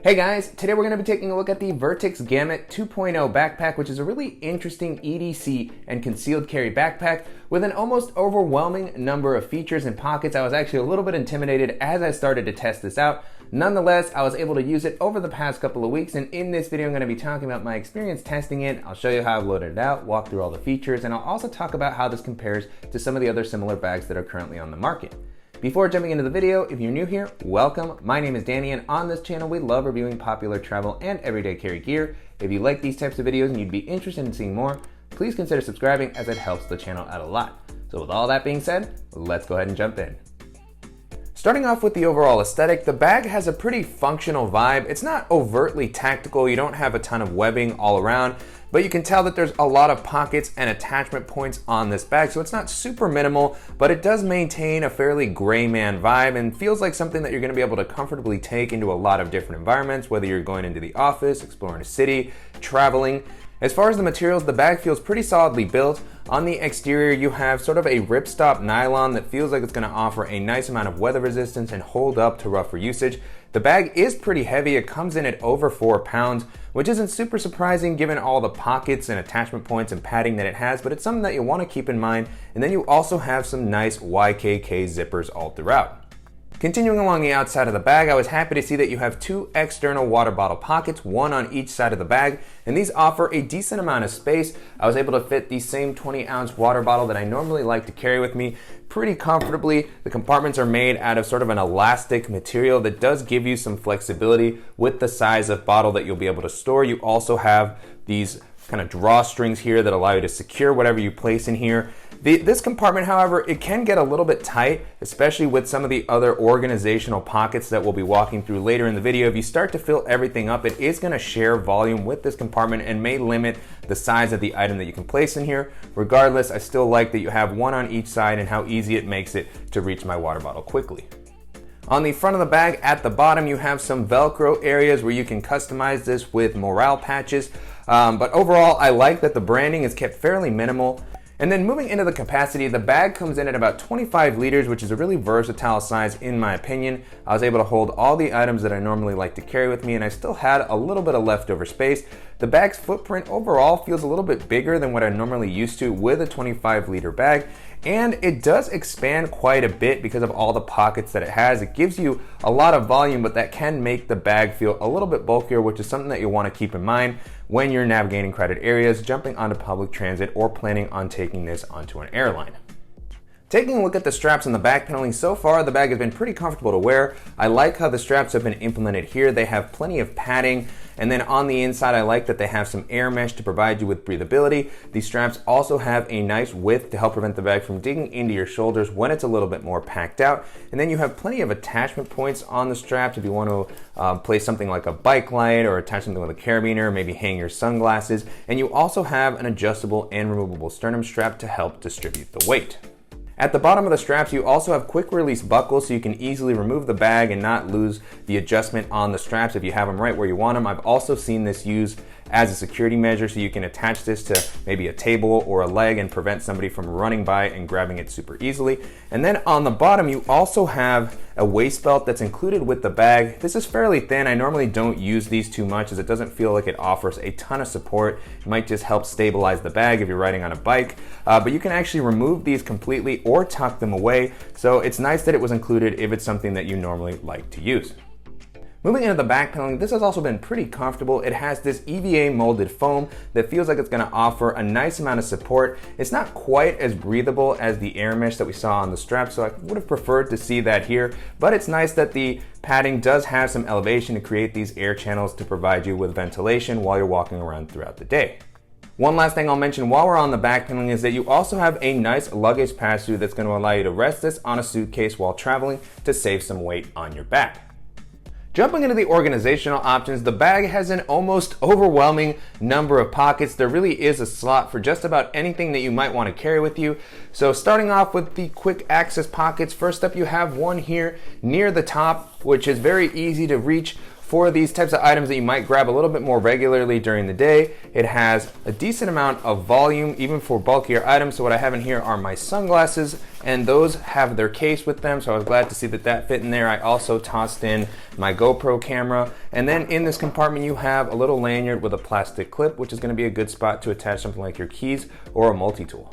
Hey guys, today we're going to be taking a look at the Vertx Gamut 2.0 backpack, which is a really interesting EDC and concealed carry backpack with an almost overwhelming number of features and pockets. I was actually a little bit intimidated as I started to test this out. Nonetheless, I was able to use it over the past couple of weeks, and in this video I'm going to be talking about my experience testing it. I'll show you how I've loaded it out, walk through all the features, and I'll also talk about how this compares to some of the other similar bags that are currently on the market. Before jumping into the video, if you're new here, welcome. My name is Danny, and on this channel we love reviewing popular travel and everyday carry gear. If you like these types of videos and you'd be interested in seeing more, please consider subscribing as it helps the channel out a lot. So with all that being said, let's go ahead and jump in. Starting off with the overall aesthetic, the bag has a pretty functional vibe. It's not overtly tactical, you don't have a ton of webbing all around, but you can tell that there's a lot of pockets and attachment points on this bag, so it's not super minimal, but it does maintain a fairly gray man vibe and feels like something that you're gonna be able to comfortably take into a lot of different environments, whether you're going into the office, exploring a city, traveling. As far as the materials, the bag feels pretty solidly built. On the exterior, you have sort of a ripstop nylon that feels like it's gonna offer a nice amount of weather resistance and hold up to rougher usage. The bag is pretty heavy. It comes in at over 4 pounds, which isn't super surprising given all the pockets and attachment points and padding that it has, but it's something that you'll wanna keep in mind. And then you also have some nice YKK zippers all throughout. Continuing along the outside of the bag, I was happy to see that you have 2 external water bottle pockets, one on each side of the bag, and these offer a decent amount of space. I was able to fit the same 20-ounce water bottle that I normally like to carry with me pretty comfortably. The compartments are made out of sort of an elastic material that does give you some flexibility with the size of bottle that you'll be able to store. You also have these kind of drawstrings here that allow you to secure whatever you place in here. This compartment, however, it can get a little bit tight, especially with some of the other organizational pockets that we'll be walking through later in the video. If you start to fill everything up, it is going to share volume with this compartment and may limit the size of the item that you can place in here. Regardless, I still like that you have one on each side and how easy it makes it to reach my water bottle quickly. On the front of the bag, at the bottom, you have some Velcro areas where you can customize this with morale patches. But overall, I like that the branding is kept fairly minimal. And then moving into the capacity, the bag comes in at about 25 liters, which is a really versatile size in my opinion. I was able to hold all the items that I normally like to carry with me, and I still had a little bit of leftover space. The bag's footprint overall feels a little bit bigger than what I'm normally used to with a 25-liter bag, and it does expand quite a bit because of all the pockets that it has. It gives you a lot of volume, but that can make the bag feel a little bit bulkier, which is something that you'll want to keep in mind when you're navigating crowded areas, jumping onto public transit, or planning on taking this onto an airline. Taking a look at the straps on the back paneling, so far the bag has been pretty comfortable to wear. I like how the straps have been implemented here. They have plenty of padding, and then on the inside I like that they have some air mesh to provide you with breathability. These straps also have a nice width to help prevent the bag from digging into your shoulders when it's a little bit more packed out. And then you have plenty of attachment points on the straps if you want to place something like a bike light or attach something with a carabiner, maybe hang your sunglasses. And you also have an adjustable and removable sternum strap to help distribute the weight. At the bottom of the straps, you also have quick release buckles so you can easily remove the bag and not lose the adjustment on the straps if you have them right where you want them. I've also seen this used as a security measure, so you can attach this to maybe a table or a leg and prevent somebody from running by and grabbing it super easily. And then on the bottom, you also have a waist belt that's included with the bag. This is fairly thin. I normally don't use these too much as it doesn't feel like it offers a ton of support. It might just help stabilize the bag if you're riding on a bike, but you can actually remove these completely or tuck them away. So it's nice that it was included if it's something that you normally like to use. Moving into the back paneling, this has also been pretty comfortable. It has this EVA molded foam that feels like it's going to offer a nice amount of support. It's not quite as breathable as the air mesh that we saw on the strap, so I would have preferred to see that here, but it's nice that the padding does have some elevation to create these air channels to provide you with ventilation while you're walking around throughout the day. One last thing I'll mention while we're on the back paneling is that you also have a nice luggage pass-through that's going to allow you to rest this on a suitcase while traveling to save some weight on your back. Jumping into the organizational options, the bag has an almost overwhelming number of pockets. There really is a slot for just about anything that you might want to carry with you. So starting off with the quick access pockets, first up you have one here near the top, which is very easy to reach for these types of items that you might grab a little bit more regularly during the day. It has a decent amount of volume, even for bulkier items. So what I have in here are my sunglasses, and those have their case with them. So I was glad to see that that fit in there. I also tossed in my GoPro camera. And then in this compartment, you have a little lanyard with a plastic clip, which is going to be a good spot to attach something like your keys or a multi-tool.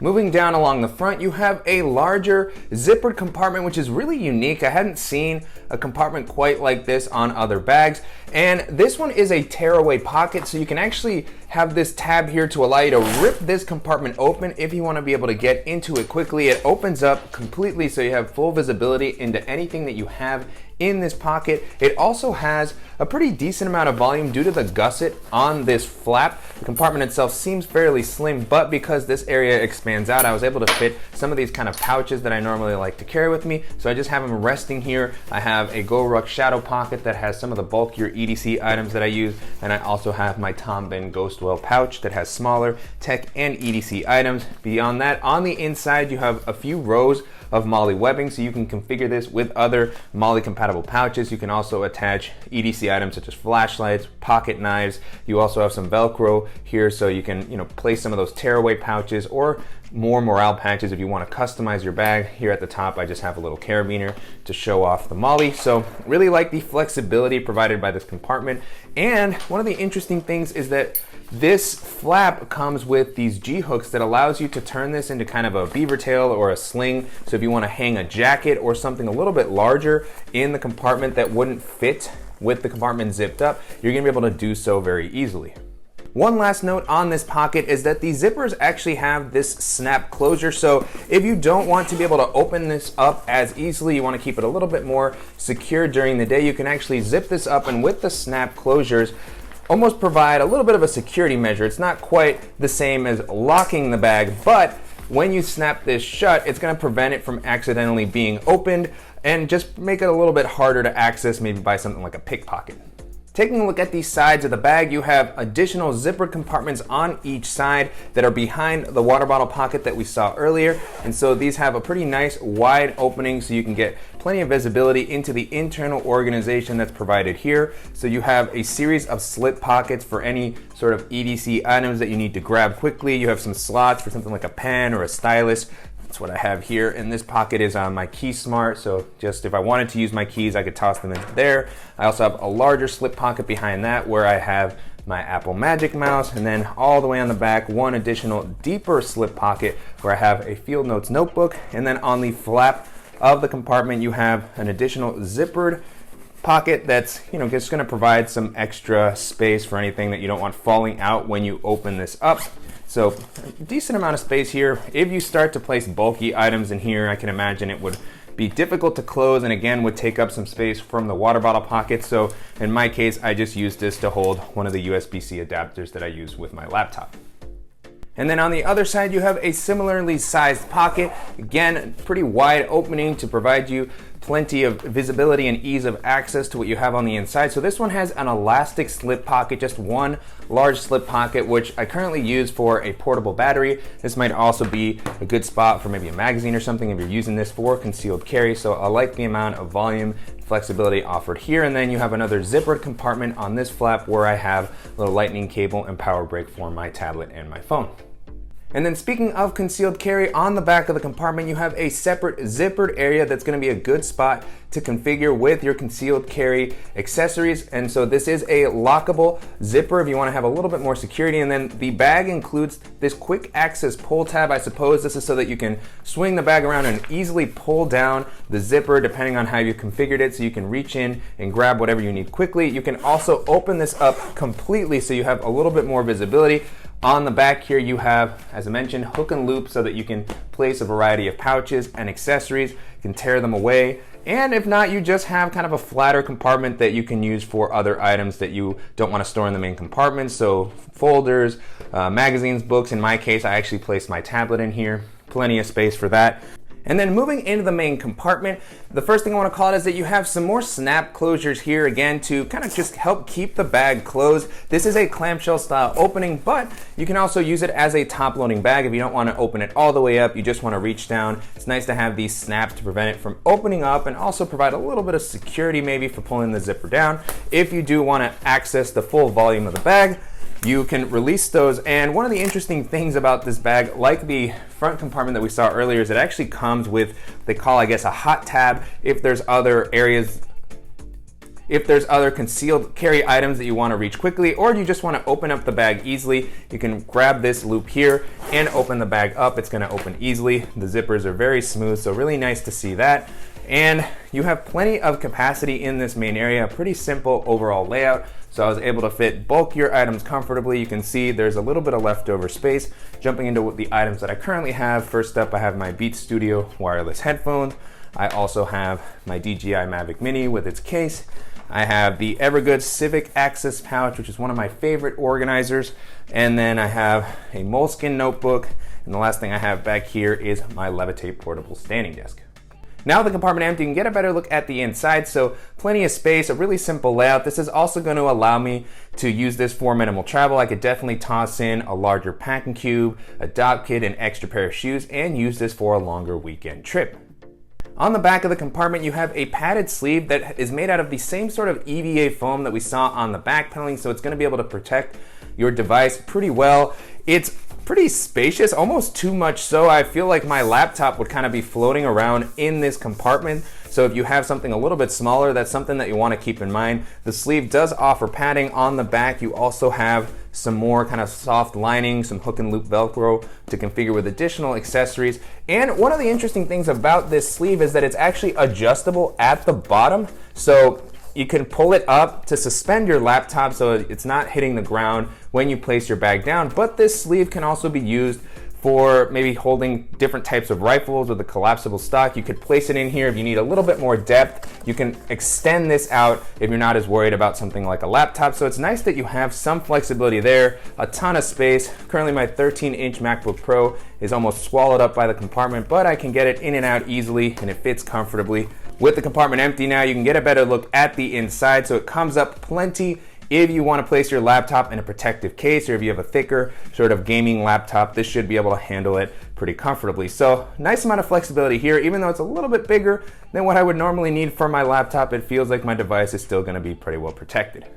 Moving down along the front, you have a larger zippered compartment, which is really unique. I hadn't seen a compartment quite like this on other bags. And this one is a tearaway pocket, so you can actually have this tab here to allow you to rip this compartment open if you want to be able to get into it quickly. It opens up completely so you have full visibility into anything that you have in this pocket. It also has a pretty decent amount of volume due to the gusset on this flap. The compartment itself seems fairly slim, but because this area expands out, I was able to fit some of these kind of pouches that I normally like to carry with me. So I just have them resting here. I have a GoRuck shadow pocket that has some of the bulkier EDC items that I use, and I also have my Tom Ben Ghostwell pouch that has smaller tech and EDC items. Beyond that, on the inside, you have a few rows of MOLLE webbing, so you can configure this with other MOLLE compatible pouches. You can also attach EDC items such as flashlights, pocket knives. You also have some Velcro here, so you can place some of those tearaway pouches or more morale patches if you want to customize your bag. Here at the top, I just have a little carabiner to show off the MOLLE. So really like the flexibility provided by this compartment. And one of the interesting things is that this flap comes with these G-hooks that allows you to turn this into kind of a beaver tail or a sling. So if you want to hang a jacket or something a little bit larger in the compartment that wouldn't fit with the compartment zipped up, you're going to be able to do so very easily. One last note on this pocket is that the zippers actually have this snap closure. So if you don't want to be able to open this up as easily, you want to keep it a little bit more secure during the day, you can actually zip this up, and with the snap closures, almost provide a little bit of a security measure. It's not quite the same as locking the bag, but when you snap this shut, it's going to prevent it from accidentally being opened and just make it a little bit harder to access, maybe by something like a pickpocket. Taking a look at the sides of the bag, you have additional zippered compartments on each side that are behind the water bottle pocket that we saw earlier. And so these have a pretty nice wide opening so you can get plenty of visibility into the internal organization that's provided here. So you have a series of slip pockets for any sort of EDC items that you need to grab quickly. You have some slots for something like a pen or a stylus. That's what I have here. And this pocket is on my Key Smart, so just if I wanted to use my keys, I could toss them into there. I also have a larger slip pocket behind that where I have my Apple Magic Mouse, and then all the way on the back, one additional deeper slip pocket where I have a Field Notes notebook. And then on the flap of the compartment, you have an additional zippered pocket that's just going to provide some extra space for anything that you don't want falling out when you open this up. So a decent amount of space here. If you start to place bulky items in here, I can imagine it would be difficult to close, and again would take up some space from the water bottle pocket. So in my case, I just used this to hold one of the USB-C adapters that I use with my laptop. And then on the other side, you have a similarly sized pocket. Again, pretty wide opening to provide you plenty of visibility and ease of access to what you have on the inside. So this one has an elastic slip pocket, just one large slip pocket, which I currently use for a portable battery. This might also be a good spot for maybe a magazine or something if you're using this for concealed carry. So I like the amount of volume flexibility offered here. And then you have another zippered compartment on this flap where I have a little lightning cable and power brick for my tablet and my phone. And then speaking of concealed carry, on the back of the compartment, you have a separate zippered area that's going to be a good spot to configure with your concealed carry accessories. And so this is a lockable zipper if you want to have a little bit more security. And then the bag includes this quick access pull tab. I suppose this is so that you can swing the bag around and easily pull down the zipper depending on how you configured it, so you can reach in and grab whatever you need quickly. You can also open this up completely so you have a little bit more visibility. On the back here, you have, as I mentioned, hook and loop so that you can place a variety of pouches and accessories. You can tear them away. And if not, you just have kind of a flatter compartment that you can use for other items that you don't want to store in the main compartment. So folders, magazines, books. In my case, I actually placed my tablet in here. Plenty of space for that. And then moving into the main compartment, the first thing I want to call it is that you have some more snap closures here again to kind of just help keep the bag closed. This is a clamshell style opening, but you can also use it as a top loading bag if you don't want to open it all the way up, you just want to reach down. It's nice to have these snaps to prevent it from opening up and also provide a little bit of security maybe for pulling the zipper down. If you do want to access the full volume of the bag, you can release those. And one of the interesting things about this bag, like the front compartment that we saw earlier, is it actually comes with, they call, I guess, a hot tab if there's other areas, if there's other concealed carry items that you want to reach quickly, or you just want to open up the bag easily, you can grab this loop here and open the bag up. It's going to open easily. The zippers are very smooth, so really nice to see that. And you have plenty of capacity in this main area, a pretty simple overall layout. So I was able to fit bulkier items comfortably. You can see there's a little bit of leftover space. Jumping into the items that I currently have, first up I have my Beats Studio wireless headphones. I also have my DJI Mavic Mini with its case. I have the Evergood Civic Access pouch, which is one of my favorite organizers. And then I have a Moleskine notebook. And the last thing I have back here is my Levitate portable standing desk. Now the compartment empty, you can get a better look at the inside, so plenty of space, a really simple layout. This is also going to allow me to use this for minimal travel. I could definitely toss in a larger packing cube, a dock kit, an extra pair of shoes, and use this for a longer weekend trip. On the back of the compartment, you have a padded sleeve that is made out of the same sort of EVA foam that we saw on the back paneling, so it's going to be able to protect your device pretty well. It's pretty spacious, almost too much so. I feel like my laptop would kind of be floating around in this compartment. So if you have something a little bit smaller, that's something that you want to keep in mind. The sleeve does offer padding on the back. You also have some more kind of soft lining, some hook and loop Velcro to configure with additional accessories. And one of the interesting things about this sleeve is that it's actually adjustable at the bottom. So you can pull it up to suspend your laptop so it's not hitting the ground when you place your bag down, but this sleeve can also be used for maybe holding different types of rifles with a collapsible stock. You could place it in here if you need a little bit more depth. You can extend this out if you're not as worried about something like a laptop. So it's nice that you have some flexibility there, a ton of space. Currently my 13-inch MacBook Pro is almost swallowed up by the compartment, but I can get it in and out easily and it fits comfortably. With the compartment empty now, you can get a better look at the inside, so it comes up plenty if you want to place your laptop in a protective case, or if you have a thicker sort of gaming laptop, this should be able to handle it pretty comfortably. So nice amount of flexibility here. Even though it's a little bit bigger than what I would normally need for my laptop, it feels like my device is still going to be pretty well protected.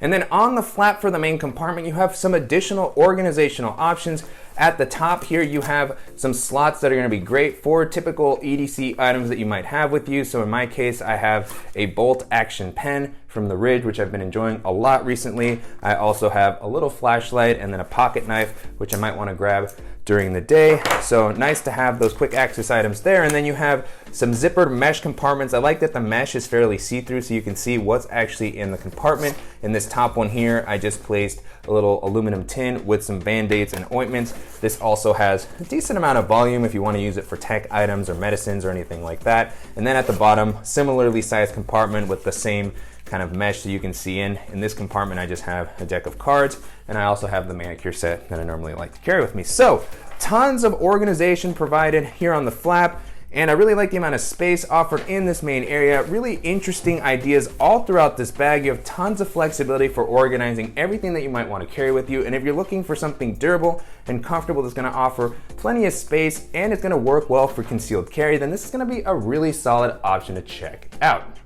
And then on the flap for the main compartment, you have some additional organizational options. At the top here, you have some slots that are going to be great for typical EDC items that you might have with you. So in my case, I have a bolt action pen from the Ridge, which I've been enjoying a lot recently. I also have a little flashlight and then a pocket knife, which I might want to grab during the day. So nice to have those quick access items there. And then you have some zippered mesh compartments. I like that the mesh is fairly see-through so you can see what's actually in the compartment. In this top one here, I just placed a little aluminum tin with some Band-Aids and ointments. This also has a decent amount of volume if you want to use it for tech items or medicines or anything like that. And then at the bottom, similarly sized compartment with the same kind of mesh that you can see in. In this compartment, I just have a deck of cards, and I also have the manicure set that I normally like to carry with me. So tons of organization provided here on the flap, and I really like the amount of space offered in this main area. Really interesting ideas all throughout this bag. You have tons of flexibility for organizing everything that you might want to carry with you. And if you're looking for something durable and comfortable that's going to offer plenty of space and it's going to work well for concealed carry, then this is going to be a really solid option to check out.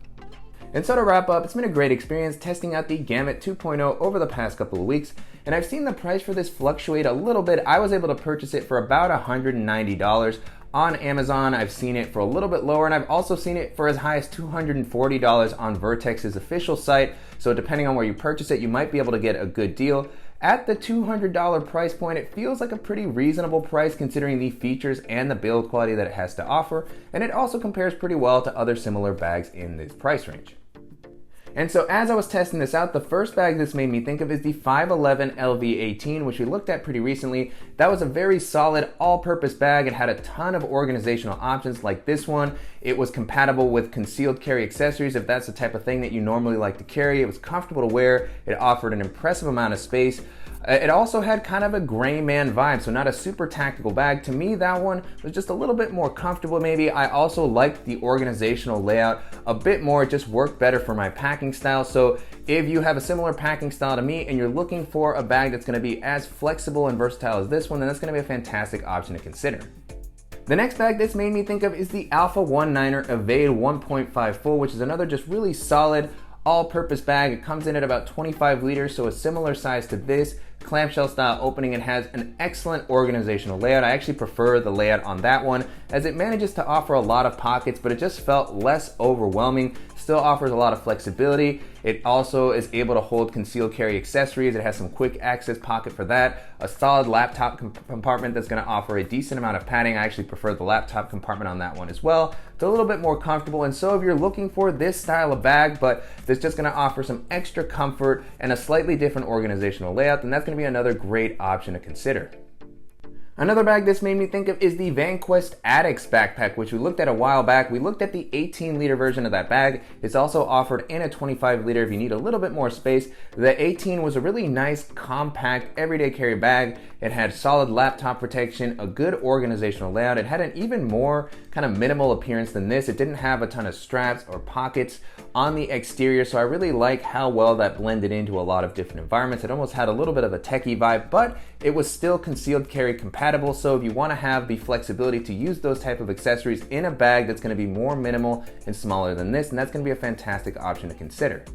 And so to wrap up, it's been a great experience testing out the Gamut 2.0 over the past couple of weeks, and I've seen the price for this fluctuate a little bit. I was able to purchase it for about $190. On Amazon, I've seen it for a little bit lower, and I've also seen it for as high as $240 on Vertx's official site. So depending on where you purchase it, you might be able to get a good deal. At the $200 price point, it feels like a pretty reasonable price considering the features and the build quality that it has to offer, and it also compares pretty well to other similar bags in this price range. And so as I was testing this out, the first bag this made me think of is the 511 LV18, which we looked at pretty recently. That was a very solid all-purpose bag. It had a ton of organizational options like this one. It was compatible with concealed carry accessories if that's the type of thing that you normally like to carry. It was comfortable to wear. It offered an impressive amount of space. It also had kind of a gray man vibe, so not a super tactical bag. To me, that one was just a little bit more comfortable maybe. I also liked the organizational layout a bit more. It just worked better for my packing style. So if you have a similar packing style to me and you're looking for a bag that's gonna be as flexible and versatile as this one, then that's gonna be a fantastic option to consider. The next bag this made me think of is the Alpha 19er Evade 1.5 Full, which is another just really solid all-purpose bag. It comes in at about 25 liters, so a similar size to this, clamshell style opening. It has an excellent organizational layout. I actually prefer the layout on that one as it manages to offer a lot of pockets, but it just felt less overwhelming. Still offers a lot of flexibility. It also is able to hold concealed carry accessories. It has some quick access pocket for that. A solid laptop compartment that's gonna offer a decent amount of padding. I actually prefer the laptop compartment on that one as well. It's a little bit more comfortable, and so if you're looking for this style of bag, but that's just gonna offer some extra comfort and a slightly different organizational layout, then that's gonna be another great option to consider. Another bag this made me think of is the VanQuest Addicts backpack, which we looked at a while back. We looked at the 18-liter version of that bag. It's also offered in a 25-liter if you need a little bit more space. The 18 was a really nice, compact, everyday carry bag. It had solid laptop protection, a good organizational layout. It had an even more kind of minimal appearance than this. It didn't have a ton of straps or pockets on the exterior, so I really like how well that blended into a lot of different environments. It almost had a little bit of a techie vibe, but it was still concealed carry compatible. So if you want to have the flexibility to use those type of accessories in a bag that's going to be more minimal and smaller than this, and that's going to be a fantastic option to consider.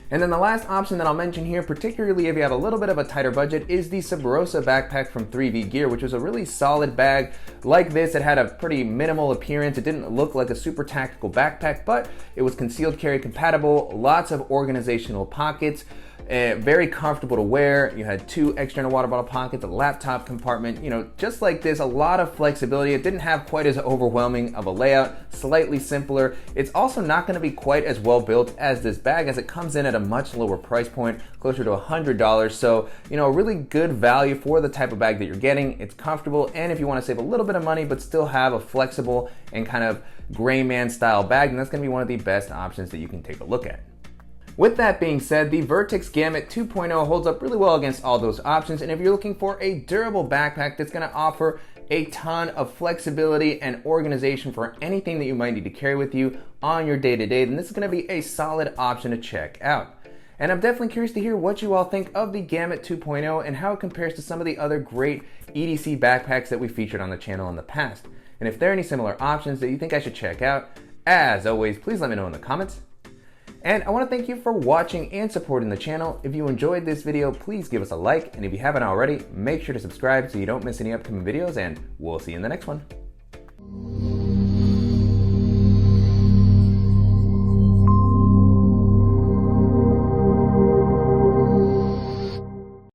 And then the last option that I'll mention here, particularly if you have a little bit of a tighter budget, is the Sub Rosa backpack from 3V Gear, which was a really solid bag. Like this, it had a pretty minimal appearance. It didn't look like a super tactical backpack, but it was concealed carry compatible, lots of organizational pockets, very comfortable to wear. You had 2 external water bottle pockets, a laptop compartment, just like this, a lot of flexibility. It didn't have quite as overwhelming of a layout, slightly simpler. It's also not gonna be quite as well built as this bag, as it comes in at a much lower price point, closer to $100. So, a really good value for the type of bag that you're getting. It's comfortable, and if you wanna save a little bit of money, but still have a flexible and kind of gray man style bag, then that's gonna be one of the best options that you can take a look at. With that being said, the Vertx Gamut 2.0 holds up really well against all those options, and if you're looking for a durable backpack that's gonna offer a ton of flexibility and organization for anything that you might need to carry with you on your day-to-day, then this is gonna be a solid option to check out. And I'm definitely curious to hear what you all think of the Gamut 2.0 and how it compares to some of the other great EDC backpacks that we featured on the channel in the past. And if there are any similar options that you think I should check out, as always, please let me know in the comments. And I want to thank you for watching and supporting the channel. If you enjoyed this video, please give us a like, and if you haven't already, make sure to subscribe so you don't miss any upcoming videos, and we'll see you in the next one.